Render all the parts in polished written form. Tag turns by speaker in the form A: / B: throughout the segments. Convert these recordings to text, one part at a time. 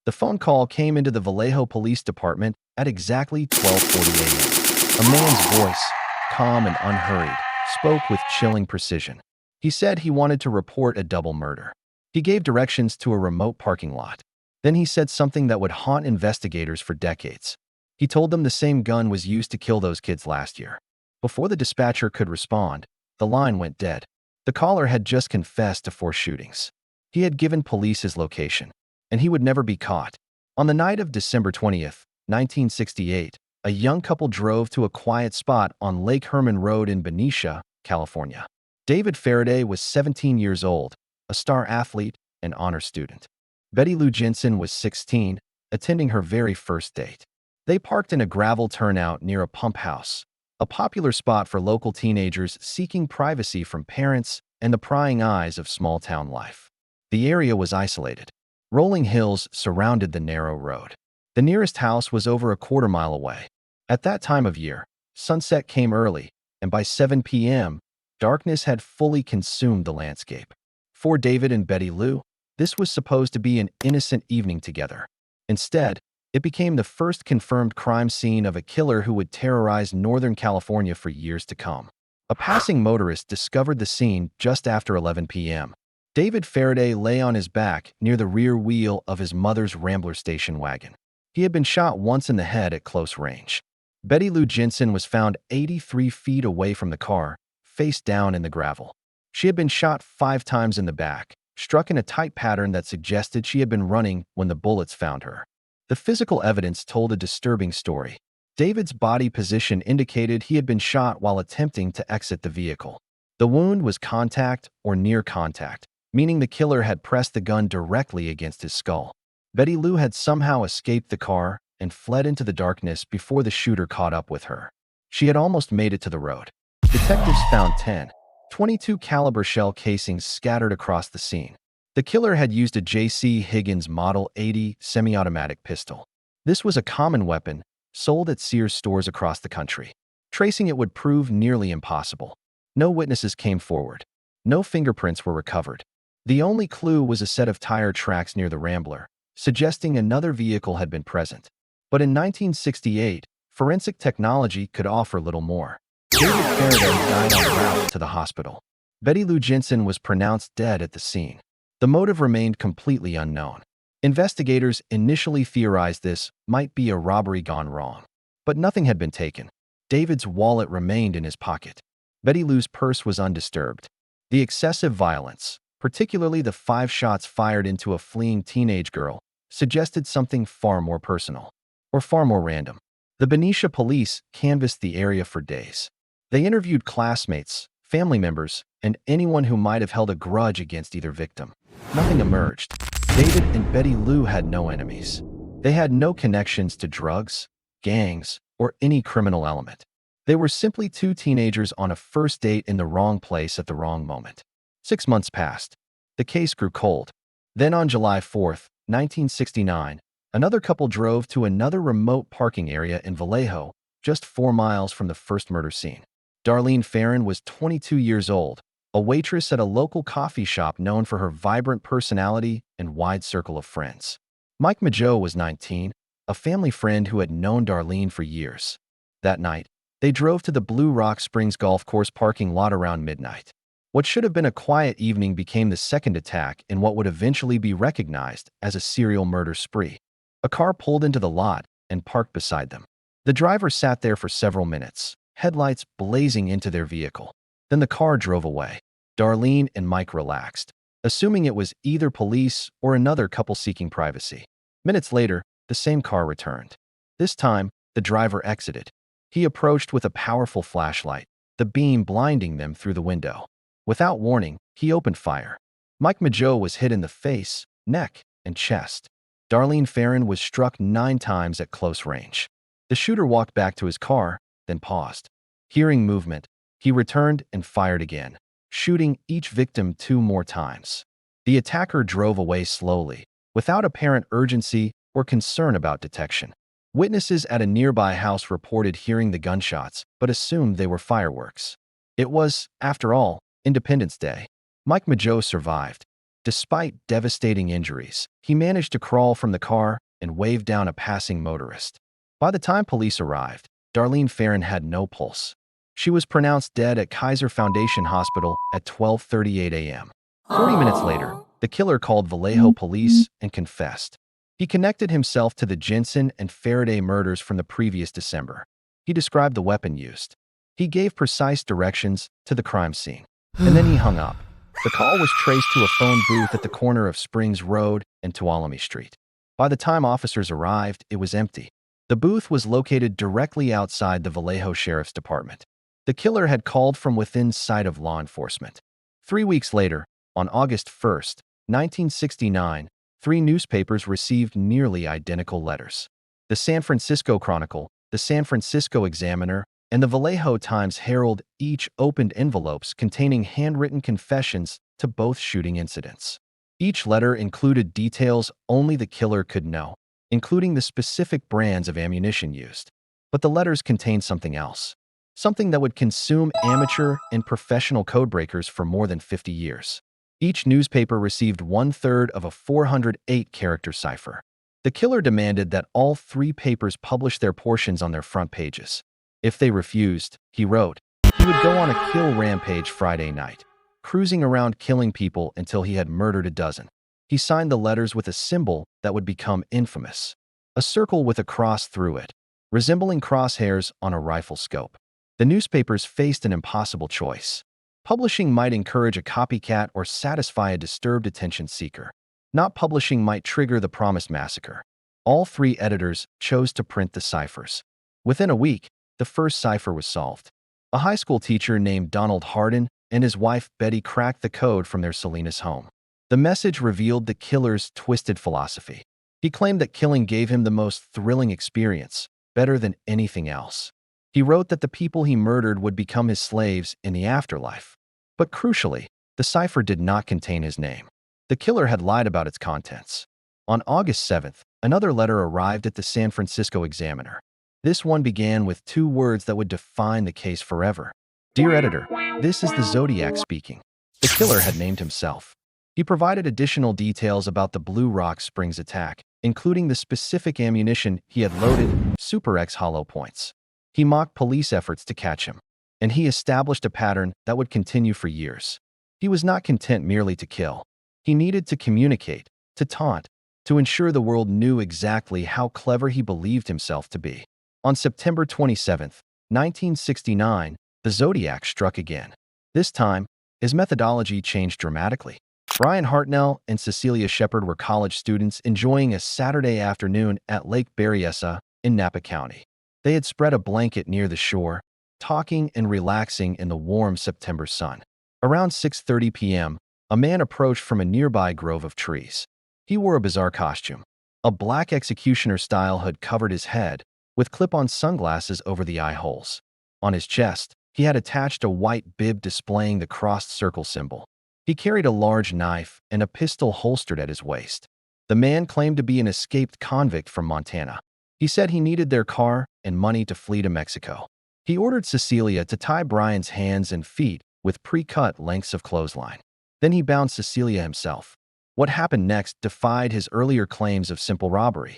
A: The phone call came into the Vallejo Police Department at exactly 12:40 a.m. A man's voice, calm and unhurried, spoke with chilling precision. He said he wanted to report a double murder. He gave directions to a remote parking lot. Then he said something that would haunt investigators for decades. He told them the same gun was used to kill those kids last year. Before the dispatcher could respond, the line went dead. The caller had just confessed to 4 shootings. He had given police his location, and he would never be caught. On the night of December 20th, 1968, a young couple drove to a quiet spot on Lake Herman Road in Benicia, California. David Faraday was 17 years old, a star athlete and honor student. Betty Lou Jensen was 16, attending her very first date. They parked in a gravel turnout near a pump house, a popular spot for local teenagers seeking privacy from parents and the prying eyes of small-town life. The area was isolated. Rolling hills surrounded the narrow road. The nearest house was over a quarter-mile away. At that time of year, sunset came early, and by 7 p.m., darkness had fully consumed the landscape. For David and Betty Lou, this was supposed to be an innocent evening together. Instead, it became the first confirmed crime scene of a killer who would terrorize Northern California for years to come. A passing motorist discovered the scene just after 11 p.m. David Faraday lay on his back near the rear wheel of his mother's Rambler station wagon. He had been shot once in the head at close range. Betty Lou Jensen was found 83 feet away from the car, face down in the gravel. She had been shot 5 times in the back, struck in a tight pattern that suggested she had been running when the bullets found her. The physical evidence told a disturbing story. David's body position indicated he had been shot while attempting to exit the vehicle. The wound was contact or near contact, meaning the killer had pressed the gun directly against his skull. Betty Lou had somehow escaped the car and fled into the darkness before the shooter caught up with her. She had almost made it to the road. Detectives found 10.22 caliber shell casings scattered across the scene. The killer had used a J.C. Higgins Model 80 semi-automatic pistol. This was a common weapon sold at Sears stores across the country. Tracing it would prove nearly impossible. No witnesses came forward. No fingerprints were recovered. The only clue was a set of tire tracks near the Rambler, suggesting another vehicle had been present. But in 1968, forensic technology could offer little more. David Faraday died en route to the hospital. Betty Lou Jensen was pronounced dead at the scene. The motive remained completely unknown. Investigators initially theorized this might be a robbery gone wrong. But nothing had been taken. David's wallet remained in his pocket. Betty Lou's purse was undisturbed. The excessive violence, particularly the 5 shots fired into a fleeing teenage girl, suggested something far more personal, or far more random. The Benicia police canvassed the area for days. They interviewed classmates, family members, and anyone who might have held a grudge against either victim. Nothing emerged. David and Betty Lou had no enemies. They had no connections to drugs, gangs, or any criminal element. They were simply 2 teenagers on a first date in the wrong place at the wrong moment. 6 months passed. The case grew cold. Then on July 4th, 1969, another couple drove to another remote parking area in Vallejo, just 4 miles from the first murder scene. Darlene Farron was 22 years old, a waitress at a local coffee shop known for her vibrant personality and wide circle of friends. Mike Mageau was 19, a family friend who had known Darlene for years. That night, they drove to the Blue Rock Springs golf course parking lot around midnight. What should have been a quiet evening became the second attack in what would eventually be recognized as a serial murder spree. A car pulled into the lot and parked beside them. The driver sat there for several minutes, headlights blazing into their vehicle. Then the car drove away. Darlene and Mike relaxed, assuming it was either police or another couple seeking privacy. Minutes later, the same car returned. This time, the driver exited. He approached with a powerful flashlight, the beam blinding them through the window. Without warning, he opened fire. Mike Mageau was hit in the face, neck, and chest. Darlene Farron was struck 9 times at close range. The shooter walked back to his car, then paused. Hearing movement, he returned and fired again, shooting each victim 2 more times. The attacker drove away slowly, without apparent urgency or concern about detection. Witnesses at a nearby house reported hearing the gunshots, but assumed they were fireworks. It was, after all, Independence Day. Mike Mageau survived. Despite devastating injuries, he managed to crawl from the car and wave down a passing motorist. By the time police arrived, Darlene Ferrin had no pulse. She was pronounced dead at Kaiser Foundation Hospital at 12:38 a.m. 40 minutes later, the killer called Vallejo police and confessed. He connected himself to the Jensen and Faraday murders from the previous December. He described the weapon used. He gave precise directions to the crime scene. And then he hung up. The call was traced to a phone booth at the corner of Springs Road and Tuolumne Street. By the time officers arrived, it was empty. The booth was located directly outside the Vallejo Sheriff's Department. The killer had called from within sight of law enforcement. 3 weeks later, on August 1st, 1969, 3 newspapers received nearly identical letters. The San Francisco Chronicle, the San Francisco Examiner, and the Vallejo Times-Herald each opened envelopes containing handwritten confessions to both shooting incidents. Each letter included details only the killer could know, including the specific brands of ammunition used. But the letters contained something else. Something that would consume amateur and professional codebreakers for more than 50 years. Each newspaper received 1/3 of a 408-character cipher. The killer demanded that all 3 papers publish their portions on their front pages. If they refused, he wrote, he would go on a kill rampage Friday night, cruising around killing people until he had murdered a dozen. He signed the letters with a symbol that would become infamous, a circle with a cross through it, resembling crosshairs on a rifle scope. The newspapers faced an impossible choice. Publishing might encourage a copycat or satisfy a disturbed attention seeker. Not publishing might trigger the promised massacre. All 3 editors chose to print the ciphers. Within a week, the first cipher was solved. A high school teacher named Donald Hardin and his wife Betty cracked the code from their Salinas home. The message revealed the killer's twisted philosophy. He claimed that killing gave him the most thrilling experience, better than anything else. He wrote that the people he murdered would become his slaves in the afterlife. But crucially, the cipher did not contain his name. The killer had lied about its contents. On August 7th, another letter arrived at the San Francisco Examiner. This one began with 2 words that would define the case forever. Dear editor, this is the Zodiac speaking. The killer had named himself. He provided additional details about the Blue Rock Springs attack, including the specific ammunition he had loaded, Super X hollow points. He mocked police efforts to catch him, and he established a pattern that would continue for years. He was not content merely to kill. He needed to communicate, to taunt, to ensure the world knew exactly how clever he believed himself to be. On September 27, 1969, the Zodiac struck again. This time, his methodology changed dramatically. Brian Hartnell and Cecilia Shepard were college students enjoying a Saturday afternoon at Lake Berryessa in Napa County. They had spread a blanket near the shore, talking and relaxing in the warm September sun. Around 6:30 p.m., a man approached from a nearby grove of trees. He wore a bizarre costume. A black executioner-style hood covered his head, with clip-on sunglasses over the eye holes. On his chest, he had attached a white bib displaying the crossed circle symbol. He carried a large knife and a pistol holstered at his waist. The man claimed to be an escaped convict from Montana. He said he needed their car and money to flee to Mexico. He ordered Cecilia to tie Brian's hands and feet with pre-cut lengths of clothesline. Then he bound Cecilia himself. What happened next defied his earlier claims of simple robbery.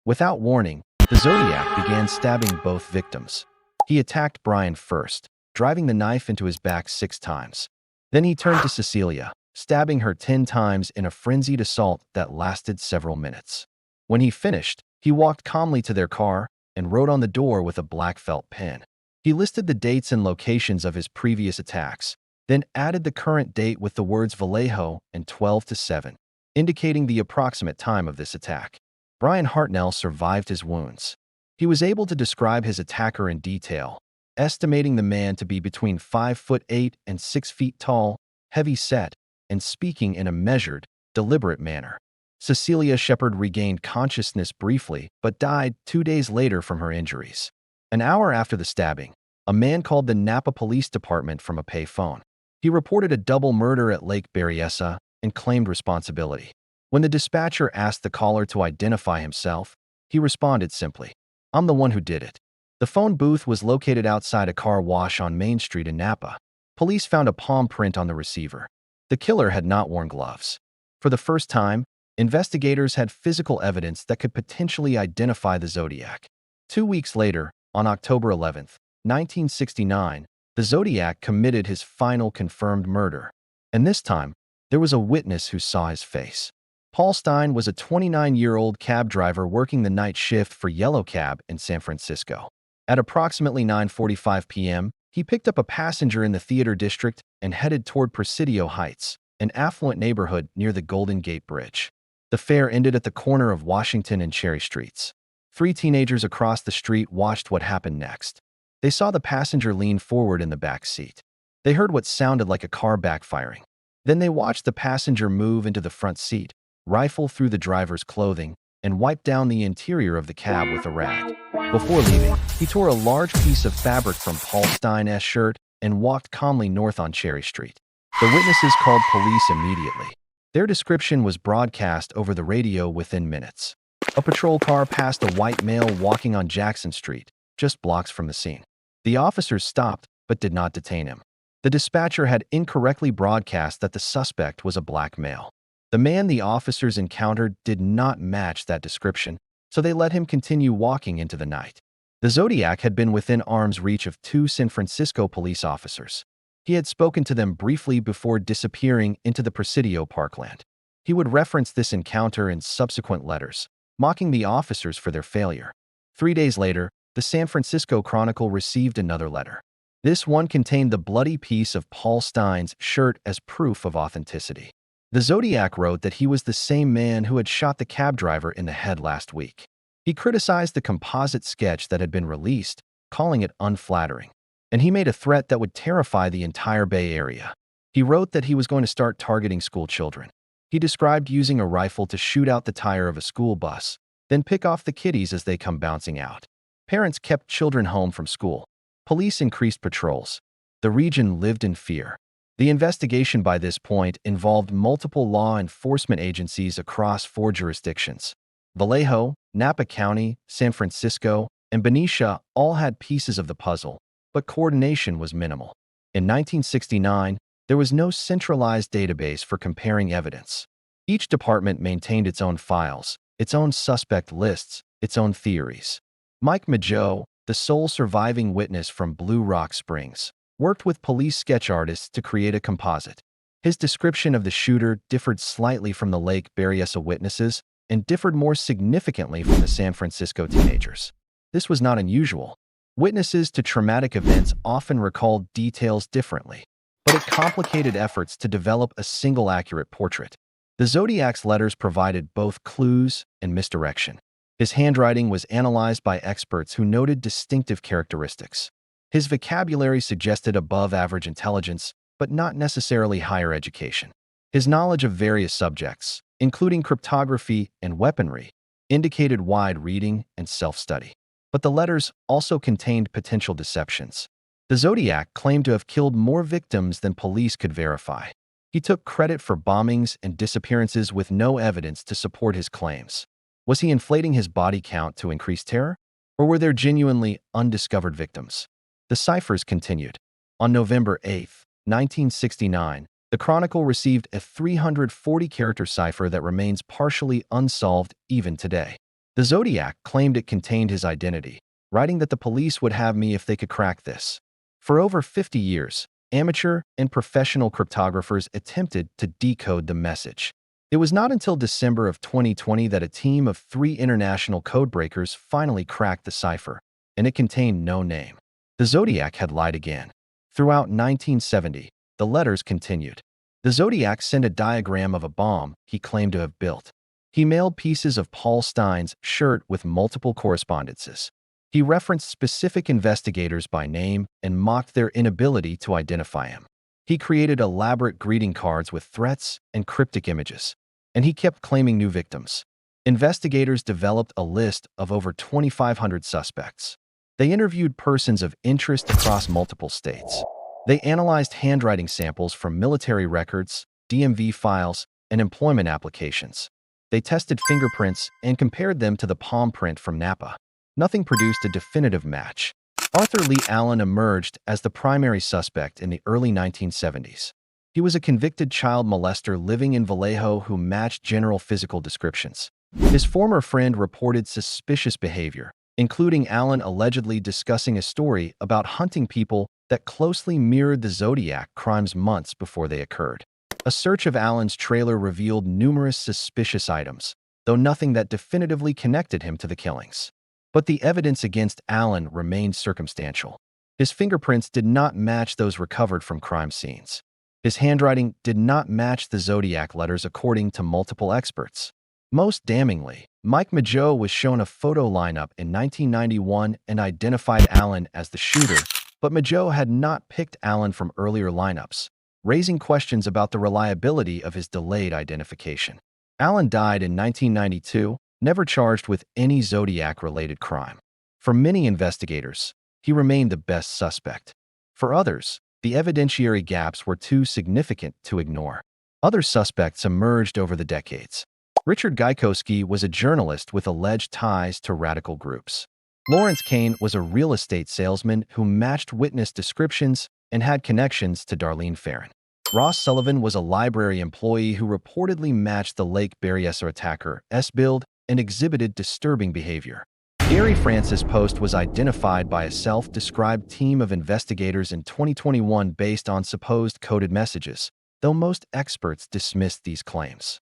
A: Without warning, the Zodiac began stabbing both victims. He attacked Brian first, driving the knife into his back 6 times. Then he turned to Cecilia, stabbing her 10 times in a frenzied assault that lasted several minutes. When he finished, he walked calmly to their car and wrote on the door with a black felt pen. He listed the dates and locations of his previous attacks, then added the current date with the words Vallejo and 12-7, indicating the approximate time of this attack. Brian Hartnell survived his wounds. He was able to describe his attacker in detail, estimating the man to be between 5'8" and 6 feet tall, heavy-set, and speaking in a measured, deliberate manner. Cecilia Shepard regained consciousness briefly but died 2 days later from her injuries. An hour after the stabbing, a man called the Napa Police Department from a pay phone. He reported a double murder at Lake Berryessa and claimed responsibility. When the dispatcher asked the caller to identify himself, he responded simply, "I'm the one who did it." The phone booth was located outside a car wash on Main Street in Napa. Police found a palm print on the receiver. The killer had not worn gloves. For the first time, investigators had physical evidence that could potentially identify the Zodiac. 2 weeks later, on October 11th, 1969, the Zodiac committed his final confirmed murder. And this time, there was a witness who saw his face. Paul Stine was a 29-year-old cab driver working the night shift for Yellow Cab in San Francisco. At approximately 9:45 p.m., he picked up a passenger in the Theater District and headed toward Presidio Heights, an affluent neighborhood near the Golden Gate Bridge. The fare ended at the corner of Washington and Cherry Streets. 3 teenagers across the street watched what happened next. They saw the passenger lean forward in the back seat. They heard what sounded like a car backfiring. Then they watched the passenger move into the front seat, rifle through the driver's clothing, and wipe down the interior of the cab with a rag. Before leaving, he tore a large piece of fabric from Paul Stine's shirt and walked calmly north on Cherry Street. The witnesses called police immediately. Their description was broadcast over the radio within minutes. A patrol car passed a white male walking on Jackson Street, just blocks from the scene. The officers stopped, but did not detain him. The dispatcher had incorrectly broadcast that the suspect was a black male. The man the officers encountered did not match that description, so they let him continue walking into the night. The Zodiac had been within arm's reach of 2 San Francisco police officers. He had spoken to them briefly before disappearing into the Presidio parkland. He would reference this encounter in subsequent letters, mocking the officers for their failure. 3 days later, the San Francisco Chronicle received another letter. This one contained the bloody piece of Paul Stine's shirt as proof of authenticity. The Zodiac wrote that he was the same man who had shot the cab driver in the head last week. He criticized the composite sketch that had been released, calling it unflattering. And he made a threat that would terrify the entire Bay Area. He wrote that he was going to start targeting school children. He described using a rifle to shoot out the tire of a school bus, then pick off the kiddies as they come bouncing out. Parents kept children home from school. Police increased patrols. The region lived in fear. The investigation by this point involved multiple law enforcement agencies across 4 jurisdictions. Vallejo, Napa County, San Francisco, and Benicia all had pieces of the puzzle, but coordination was minimal. In 1969, there was no centralized database for comparing evidence. Each department maintained its own files, its own suspect lists, its own theories. Mike Mageau, the sole surviving witness from Blue Rock Springs, worked with police sketch artists to create a composite. His description of the shooter differed slightly from the Lake Berryessa witnesses and differed more significantly from the San Francisco teenagers. This was not unusual. Witnesses to traumatic events often recalled details differently, but it complicated efforts to develop a single accurate portrait. The Zodiac's letters provided both clues and misdirection. His handwriting was analyzed by experts who noted distinctive characteristics. His vocabulary suggested above-average intelligence, but not necessarily higher education. His knowledge of various subjects, including cryptography and weaponry, indicated wide reading and self-study. But the letters also contained potential deceptions. The Zodiac claimed to have killed more victims than police could verify. He took credit for bombings and disappearances with no evidence to support his claims. Was he inflating his body count to increase terror? Or were there genuinely undiscovered victims? The ciphers continued. On November 8, 1969, the Chronicle received a 340-character cipher that remains partially unsolved even today. The Zodiac claimed it contained his identity, writing that the police would have me if they could crack this. For over 50 years, amateur and professional cryptographers attempted to decode the message. It was not until December of 2020 that a team of 3 international codebreakers finally cracked the cipher, and it contained no name. The Zodiac had lied again. Throughout 1970, the letters continued. The Zodiac sent a diagram of a bomb he claimed to have built. He mailed pieces of Paul Stine's shirt with multiple correspondences. He referenced specific investigators by name and mocked their inability to identify him. He created elaborate greeting cards with threats and cryptic images. And he kept claiming new victims. Investigators developed a list of over 2,500 suspects. They interviewed persons of interest across multiple states. They analyzed handwriting samples from military records, DMV files, and employment applications. They tested fingerprints and compared them to the palm print from Napa. Nothing produced a definitive match. Arthur Lee Allen emerged as the primary suspect in the early 1970s. He was a convicted child molester living in Vallejo who matched general physical descriptions. His former friend reported suspicious behavior, including Allen allegedly discussing a story about hunting people that closely mirrored the Zodiac crimes months before they occurred. A search of Allen's trailer revealed numerous suspicious items, though nothing that definitively connected him to the killings. But the evidence against Allen remained circumstantial. His fingerprints did not match those recovered from crime scenes. His handwriting did not match the Zodiac letters according to multiple experts. Most damningly, Mike Mageau was shown a photo lineup in 1991 and identified Allen as the shooter, but Mageau had not picked Allen from earlier lineups, raising questions about the reliability of his delayed identification. Allen died in 1992, never charged with any Zodiac-related crime. For many investigators, he remained the best suspect. For others, the evidentiary gaps were too significant to ignore. Other suspects emerged over the decades. Richard Gaikowski was a journalist with alleged ties to radical groups. Lawrence Kane was a real estate salesman who matched witness descriptions and had connections to Darlene Ferrin. Ross Sullivan was a library employee who reportedly matched the Lake Berryessa attacker's build and exhibited disturbing behavior. Gary Francis Post was identified by a self-described team of investigators in 2021 based on supposed coded messages, though most experts dismissed these claims.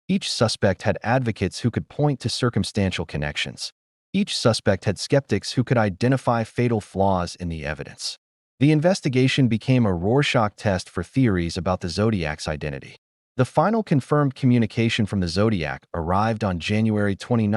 A: Each suspect had advocates who could point to circumstantial connections. Each suspect had skeptics who could identify fatal flaws in the evidence. The investigation became a Rorschach test for theories about the Zodiac's identity. The final confirmed communication from the Zodiac arrived on January 29,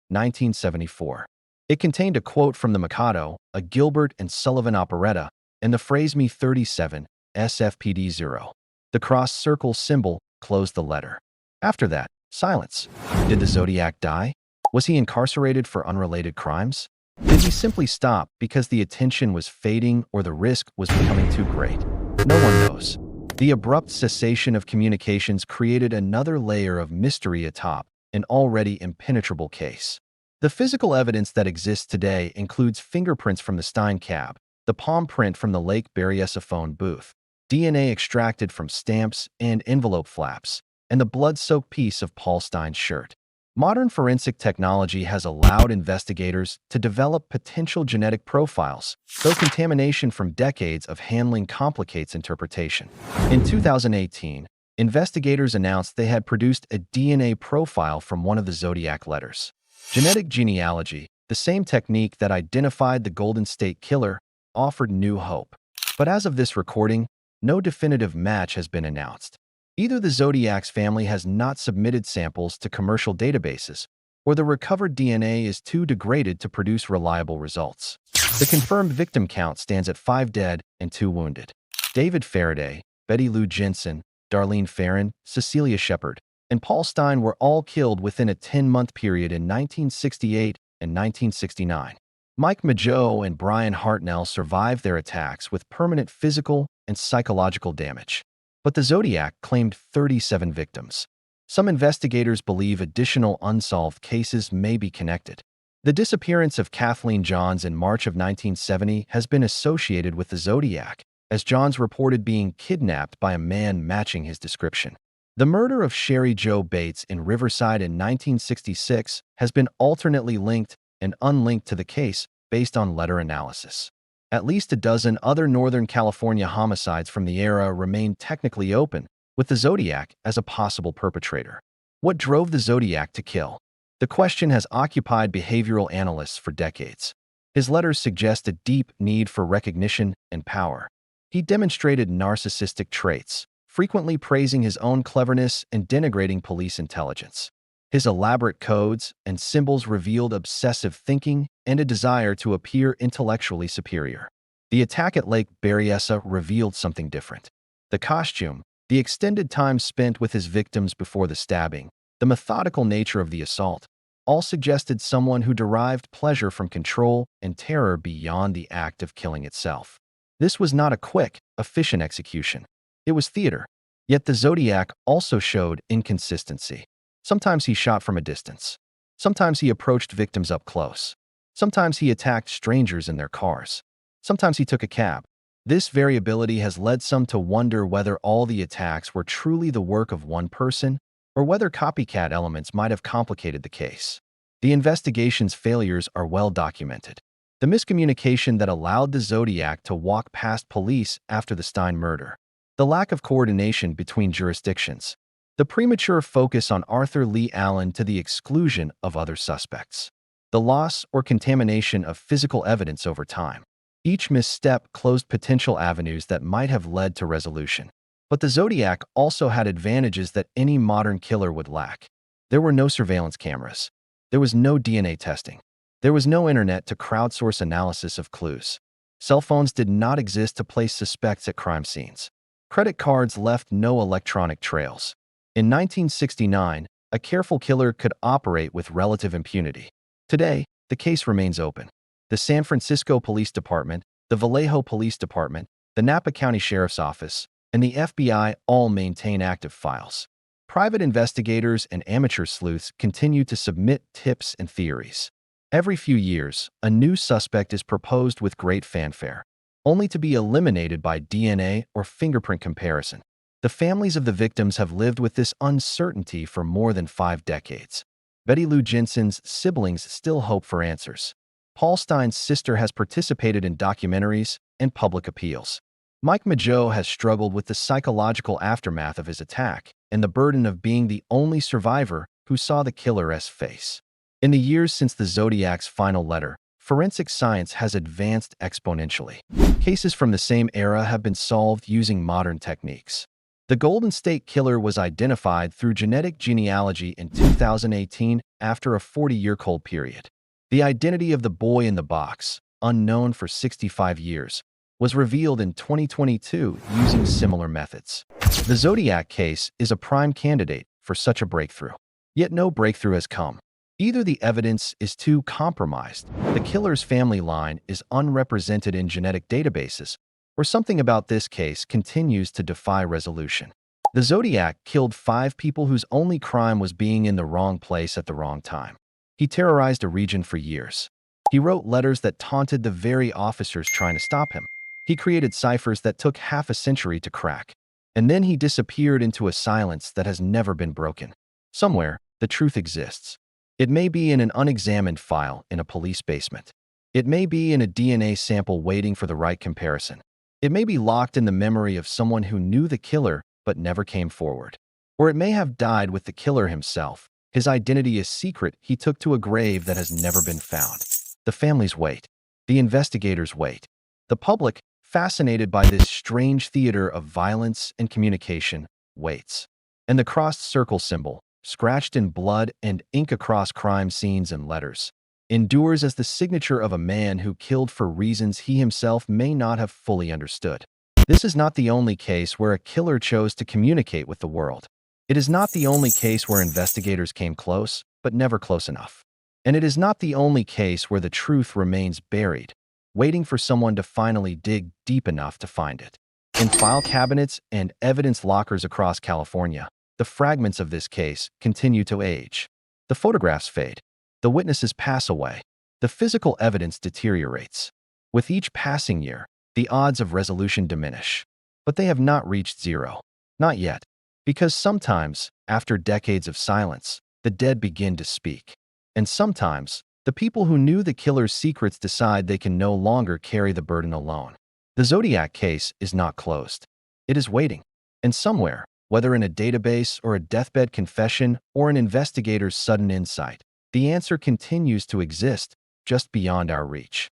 A: 1974. It contained a quote from the Mikado, a Gilbert and Sullivan operetta, and the phrase Me 37, SFPD 0. The cross-circle symbol closed the letter. After that, silence. Did the Zodiac die? Was he incarcerated for unrelated crimes? Did he simply stop because the attention was fading or the risk was becoming too great? No one knows. The abrupt cessation of communications created another layer of mystery atop an already impenetrable case. The physical evidence that exists today includes fingerprints from the Stine cab, the palm print from the Lake Berryessa phone booth, DNA extracted from stamps and envelope flaps, and the blood-soaked piece of Paul Stine's shirt. Modern forensic technology has allowed investigators to develop potential genetic profiles, though contamination from decades of handling complicates interpretation. In 2018, investigators announced they had produced a DNA profile from one of the Zodiac letters. Genetic genealogy, the same technique that identified the Golden State Killer, offered new hope. But as of this recording, no definitive match has been announced. Either the Zodiac's family has not submitted samples to commercial databases, or the recovered DNA is too degraded to produce reliable results. The confirmed victim count stands at 5 dead and 2 wounded. David Faraday, Betty Lou Jensen, Darlene Ferrin, Cecilia Shepard, and Paul Stine were all killed within a 10-month period in 1968 and 1969. Mike Mageau and Brian Hartnell survived their attacks with permanent physical and psychological damage. But the Zodiac claimed 37 victims. Some investigators believe additional unsolved cases may be connected. The disappearance of Kathleen Johns in March of 1970 has been associated with the Zodiac, as Johns reported being kidnapped by a man matching his description. The murder of Sherry Jo Bates in Riverside in 1966 has been alternately linked and unlinked to the case based on letter analysis. At least a dozen other Northern California homicides from the era remain technically open, with the Zodiac as a possible perpetrator. What drove the Zodiac to kill? The question has occupied behavioral analysts for decades. His letters suggest a deep need for recognition and power. He demonstrated narcissistic traits, frequently praising his own cleverness and denigrating police intelligence. His elaborate codes and symbols revealed obsessive thinking and a desire to appear intellectually superior. The attack at Lake Berryessa revealed something different. The costume, the extended time spent with his victims before the stabbing, the methodical nature of the assault, all suggested someone who derived pleasure from control and terror beyond the act of killing itself. This was not a quick, efficient execution. It was theater. Yet the Zodiac also showed inconsistency. Sometimes he shot from a distance. Sometimes he approached victims up close. Sometimes he attacked strangers in their cars. Sometimes he took a cab. This variability has led some to wonder whether all the attacks were truly the work of one person or whether copycat elements might have complicated the case. The investigation's failures are well documented. The miscommunication that allowed the Zodiac to walk past police after the Stine murder, the lack of coordination between jurisdictions, the premature focus on Arthur Lee Allen to the exclusion of other suspects, the loss or contamination of physical evidence over time. Each misstep closed potential avenues that might have led to resolution. But the Zodiac also had advantages that any modern killer would lack. There were no surveillance cameras. There was no DNA testing. There was no internet to crowdsource analysis of clues. Cell phones did not exist to place suspects at crime scenes. Credit cards left no electronic trails. In 1969, a careful killer could operate with relative impunity. Today, the case remains open. The San Francisco Police Department, the Vallejo Police Department, the Napa County Sheriff's Office, and the FBI all maintain active files. Private investigators and amateur sleuths continue to submit tips and theories. Every few years, a new suspect is proposed with great fanfare, only to be eliminated by DNA or fingerprint comparison. The families of the victims have lived with this uncertainty for more than 5 decades. Betty Lou Jensen's siblings still hope for answers. Paul Stine's sister has participated in documentaries and public appeals. Mike Mageau has struggled with the psychological aftermath of his attack and the burden of being the only survivor who saw the killer's face. In the years since the Zodiac's final letter, forensic science has advanced exponentially. Cases from the same era have been solved using modern techniques. The Golden State Killer was identified through genetic genealogy in 2018 after a 40-year cold period. The identity of the boy in the box, unknown for 65 years, was revealed in 2022 using similar methods. The Zodiac case is a prime candidate for such a breakthrough. Yet no breakthrough has come. Either the evidence is too compromised, the killer's family line is unrepresented in genetic databases, or something about this case continues to defy resolution. The Zodiac killed 5 people whose only crime was being in the wrong place at the wrong time. He terrorized a region for years. He wrote letters that taunted the very officers trying to stop him. He created ciphers that took half a century to crack. And then he disappeared into a silence that has never been broken. Somewhere, the truth exists. It may be in an unexamined file in a police basement. It may be in a DNA sample waiting for the right comparison. It may be locked in the memory of someone who knew the killer but never came forward. Or it may have died with the killer himself. His identity is secret he took to a grave that has never been found. The families wait. The investigators wait. The public, fascinated by this strange theater of violence and communication, waits. And the crossed circle symbol, scratched in blood and ink across crime scenes and letters, endures as the signature of a man who killed for reasons he himself may not have fully understood. This is not the only case where a killer chose to communicate with the world. It is not the only case where investigators came close, but never close enough. And it is not the only case where the truth remains buried, waiting for someone to finally dig deep enough to find it. In file cabinets and evidence lockers across California, the fragments of this case continue to age. The photographs fade. The witnesses pass away. The physical evidence deteriorates. With each passing year, the odds of resolution diminish. But they have not reached zero. Not yet. Because sometimes, after decades of silence, the dead begin to speak. And sometimes, the people who knew the killer's secrets decide they can no longer carry the burden alone. The Zodiac case is not closed. It is waiting. And somewhere, whether in a database or a deathbed confession or an investigator's sudden insight, the answer continues to exist just beyond our reach.